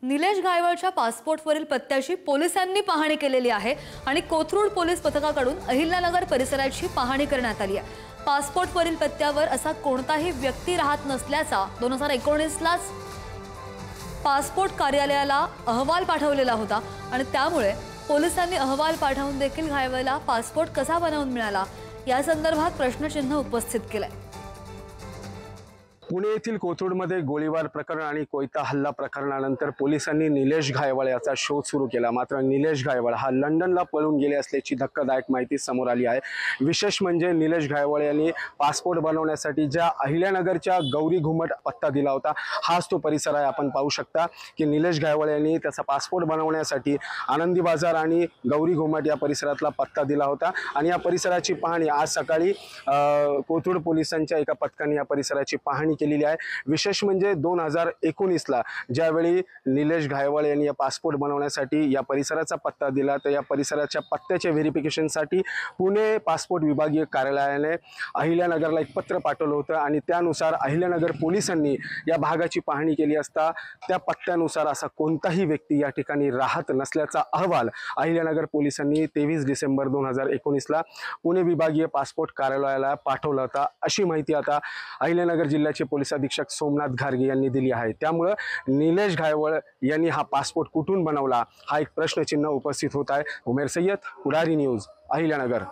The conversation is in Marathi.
निलेश घायवळच्या पासपोर्टवरील पत्त्याची पोलिसांनी पाहणी केलेली आहे आणि कोथरूड पोलीस पथकाकडून अहिल्यानगर परिसराची पाहणी करण्यात आली आहे। पासपोर्टवरील पत्त्यावर असा कोणताही व्यक्ती राहत नसल्याचा 2019लाच पासपोर्ट कार्यालयाला अहवाल पाठवलेला होता आणि त्यामुळे पोलिसांनी अहवाल पाठवून देखील घायवळला पासपोर्ट कसा बनवून मिळाला या संदर्भात प्रश्नचिन्ह उपस्थित केले। पुणे येथील कोथरूडमध्ये गोळीबार प्रकरण आणि कोयता हल्ला प्रकरणानंतर पोलिसांनी निलेश घायवळ याचा शोध सुरू केला। मात्र निलेश घायवळ हा लंडनला पळून गेले असल्याची धक्कादायक माहिती समोर आली आहे। विशेष म्हणजे निलेश घायवळ यांनी पासपोर्ट बनवण्यासाठी ज्या अहिल्यानगरच्या गौरी घुमट पत्ता दिला होता हाच तो परिसर आहे। आपण पाहू शकता की निलेश घायवळ यांनी त्याचा पासपोर्ट बनवण्यासाठी आनंदी बाजार आणि गौरी घुमट या परिसरातला पत्ता दिला होता आणि या परिसराची पाहणी आज सकाळी कोथरूड पोलिसांच्या एका पथकाने या परिसराची पाहणी केलेली आहे। विशेष म्हणजे 2019ला ज्यावेळी निलेश घायवळ यांनी या पासपोर्ट बनवण्यासाठी या परिसराचा पत्ता दिला तर या परिसराच्या पत्त्याच्या व्हेरिफिकेशनसाठी पुणे पासपोर्ट विभागीय कार्यालयाने अहिल्यानगरला एक पत्र पाठवलं होतं आणि त्यानुसार अहिल्यानगर पोलिसांनी या भागाची पाहणी केली असता त्या पत्त्यानुसार असा कोणताही व्यक्ती या ठिकाणी राहत नसल्याचा अहवाल अहिल्यानगर पोलिसांनी 23 डिसेंबर 2019ला पुणे विभागीय पासपोर्ट कार्यालयाला पाठवला होता अशी माहिती आता अहिल्यानगर जिल्ह्याचे पोलीस अधीक्षक सोमनाथ घारगे यांनी दिली आहे। त्यामुळे निलेश घायवळ यांनी हा पासपोर्ट कुठून बनवला हा एक प्रश्नचिन्ह उपस्थित होत आहे। उमेर सय्यद, पुढारी न्यूज, अहिल्यानगर।